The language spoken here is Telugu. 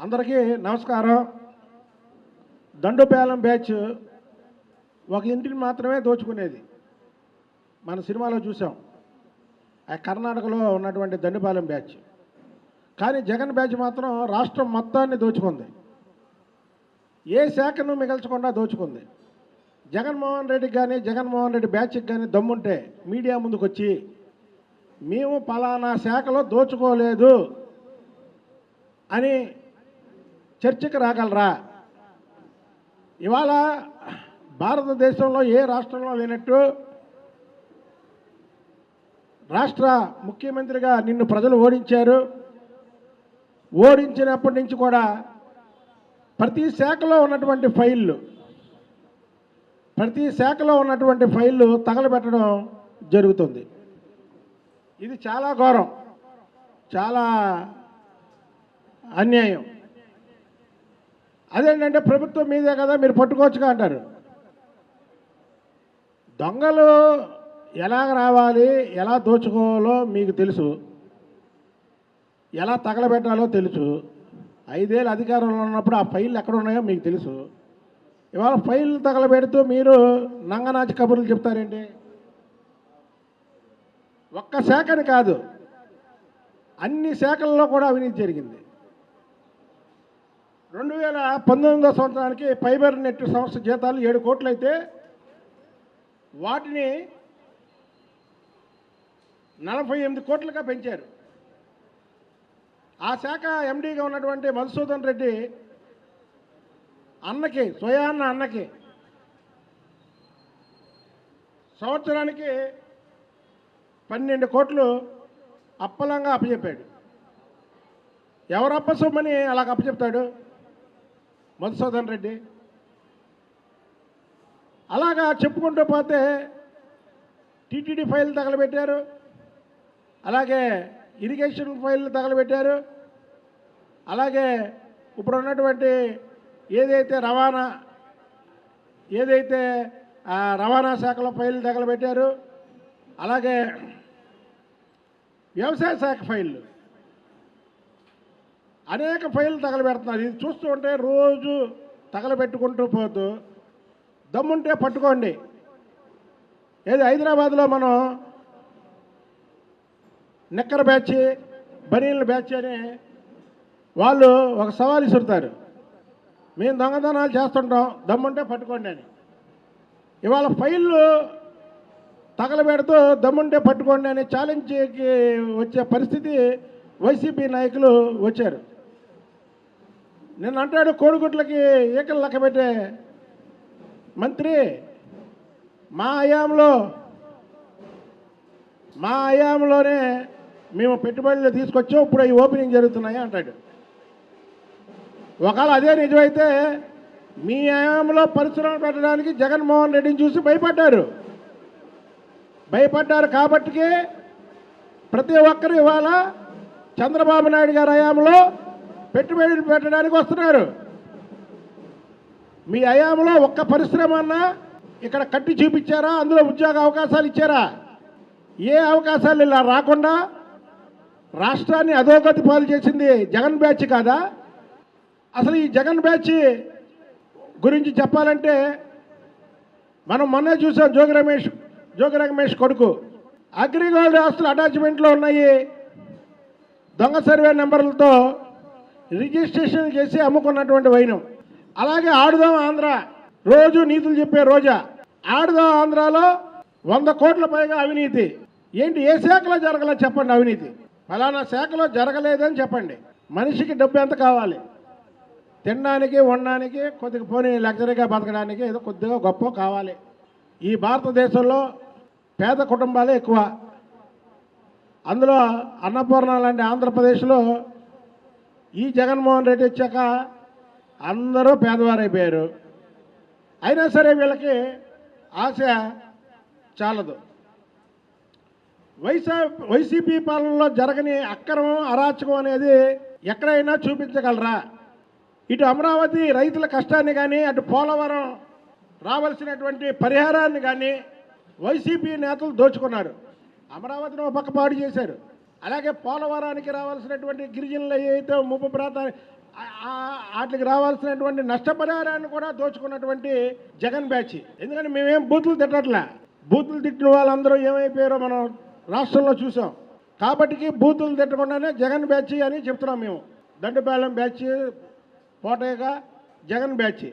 అందరికీ నమస్కారం. దండుపాలెం బ్యాచ్ ఒక ఇంటిని మాత్రమే దోచుకునేది. మన సినిమాలో చూసాం. ఆ కర్ణాటకలో ఉన్నటువంటి దండుపాలెం బ్యాచ్. కానీ జగన్ బ్యాచ్ మాత్రం రాష్ట్రం మొత్తాన్ని దోచుకుంది. ఏ శాఖను మిగల్చకుండా దోచుకుంది. జగన్మోహన్ రెడ్డికి కానీ జగన్మోహన్ రెడ్డి బ్యాచ్కి కానీ దమ్ముంటే మీడియా ముందుకు వచ్చి మేము పలానా శాఖలో దోచుకోలేదు అని చర్చకు రాగలరా? ఇవాళ భారతదేశంలో ఏ రాష్ట్రంలో లేనట్టు రాష్ట్ర ముఖ్యమంత్రిగా నిన్ను ప్రజలు ఓడించారు. ఓడించినప్పటి నుంచి కూడా ప్రతి శాఖలో ఉన్నటువంటి ఫైళ్ళు తగలబెట్టడం జరుగుతుంది. ఇది చాలా ఘోరం, చాలా అన్యాయం. అదేంటంటే ప్రభుత్వం మీదే కదా, మీరు పట్టుకోవచ్చుగా అంటారు. దొంగలు ఎలా రావాలి, ఎలా దోచుకోవాలో మీకు తెలుసు, ఎలా తగలబెట్టాలో తెలుసు. 5 ఏళ్ళు అధికారంలో ఉన్నప్పుడు ఆ ఫైళ్ళు ఎక్కడ ఉన్నాయో మీకు తెలుసు. ఇవాళ ఫైళ్ళు తగలబెడుతూ మీరు నంగనాచి కబుర్లు చెప్తారేంటి? ఒక్క శాఖని కాదు, అన్ని శాఖల్లో కూడా అవినీతి జరిగింది. 2019 సంవత్సరానికి ఫైబర్ నెట్ సంస్థ జీతాలు 7 కోట్లు అయితే వాటిని 48 కోట్లుగా పెంచారు. ఆ శాఖ ఎండీగా ఉన్నటువంటి మధుసూదన్ రెడ్డి స్వయాన్న అన్నకి సంవత్సరానికి 12 కోట్లు అప్పలంగా అప్పచెప్పాడు. ఎవరు అప్పసొమ్మని అలాగ అప్పచెప్తాడు? మధుసూదన్ రెడ్డి. అలాగా చెప్పుకుంటూ పోతే టీటీడీ ఫైల్ తగలబెట్టారు, అలాగే ఇరిగేషన్ ఫైల్ తగలబెట్టారు, అలాగే ఇప్పుడు ఉన్నటువంటి ఏదైతే రవాణా శాఖలో ఫైల్ తగలబెట్టారు, అలాగే వ్యవసాయ శాఖ ఫైళ్ళు, అనేక ఫైళ్ళు తగలబెడుతున్నారు. ఇది చూస్తూ ఉంటే రోజు తగలబెట్టుకుంటూ పోతూ దమ్ముంటే పట్టుకోండి. ఏది హైదరాబాద్లో మనం నిక్కర బ్యాచ్, బనీళ్ళ బ్యాచ్ అని వాళ్ళు ఒక సవాల్ ఇసురుతారు. మేము దొంగతనాలు చేస్తుంటాం, దమ్ముంటే పట్టుకోండి అని. ఇవాళ ఫైళ్ళు తగలబెడుతూ దమ్ముంటే పట్టుకోండి అని ఛాలెంజ్కి వచ్చే పరిస్థితి వైసీపీ నాయకులు వచ్చారు. నిన్న అంటాడు కోడిగుడ్లకి ఈకలు లెక్కబెట్టే మంత్రి, మా హయాంలోనే మేము పెట్టుబడులు తీసుకొచ్చాం, ఇప్పుడు ఈ ఓపెనింగ్ జరుగుతున్నాయి అంటాడు. ఒకవేళ అదే నిజమైతే మీ హయాంలో పరిశ్రమలు పెట్టడానికి జగన్మోహన్ రెడ్డిని చూసి భయపడ్డారు కాబట్టికే ప్రతి ఒక్కరు ఇవాళ చంద్రబాబు నాయుడు గారి హయాంలో పెట్టుబడులు పెట్టడానికి వస్తున్నారు. మీ హయాంలో ఒక్క పరిశ్రమ అన్నా ఇక్కడ కట్టి చూపించారా? అందులో ఉద్యోగ అవకాశాలు ఇచ్చారా? ఏ అవకాశాలు ఇలా రాకుండా రాష్ట్రాన్ని అధోగతి పాలు చేసింది జగన్ బ్యాచ్ కాదా? అసలు ఈ జగన్ బ్యాచ్ గురించి చెప్పాలంటే మనం మొన్నే చూసాం. జోగి రమేష్ కొడుకు అగ్రిగోల్డ్ ఆస్తులు అటాచ్మెంట్లో ఉన్నాయి, దొంగ సర్వే నెంబర్లతో రిజిస్ట్రేషన్ చేసి అమ్ముకున్నటువంటి వైనం. అలాగే ఆడుదాం ఆంధ్ర, రోజు నీతులు చెప్పే రోజా, ఆడుదాం ఆంధ్రాలో 100 కోట్ల పైగా అవినీతి. ఏంటి, ఏ శాఖలో జరగలే చెప్పండి అవినీతి? ఫలానా శాఖలో జరగలేదని చెప్పండి. మనిషికి డబ్బు ఎంత కావాలి? తినడానికి, ఉండడానికి, కొద్దిగా పోనీ లగ్జరీగా బతకడానికి ఏదో కొద్దిగా గొప్ప కావాలి. ఈ భారతదేశంలో పేద కుటుంబాలే ఎక్కువ. అందులో అన్నపూర్ణ లాంటి ఆంధ్రప్రదేశ్లో ఈ జగన్మోహన్ రెడ్డి వచ్చాక అందరూ పేదవారైపోయారు. అయినా సరే వీళ్ళకి ఆశ చాలదు. వైసీపీ పాలనలో జరగని అక్రమం, అరాచకం అనేది ఎక్కడైనా చూపించగలరా? ఇటు అమరావతి రైతుల కష్టాన్ని కానీ, అటు పోలవరం రావాల్సినటువంటి పరిహారాన్ని కానీ వైసీపీ నేతలు దోచుకున్నారు. అమరావతిని ఒక పక్క పాడు చేశారు. అలాగే పోలవరానికి రావాల్సినటువంటి గిరిజనులు ఏదైతే ముప్పు ప్రాంతాలు వాటికి రావాల్సినటువంటి నష్టపరిహారాన్ని కూడా దోచుకున్నటువంటి జగన్ బ్యాచ్. ఎందుకంటే మేమేం బూతులు తిట్టట్లే, బూతులు తిట్టిన వాళ్ళందరూ ఏమైపోయారో మనం రాష్ట్రంలో చూసాం. కాబట్టి బూతులు తిట్టకుండానే జగన్ బ్యాచ్ అని చెప్తున్నాం మేము. దండుపాలెం బ్యాచ్, పోటేగా జగన్ బ్యాచ్.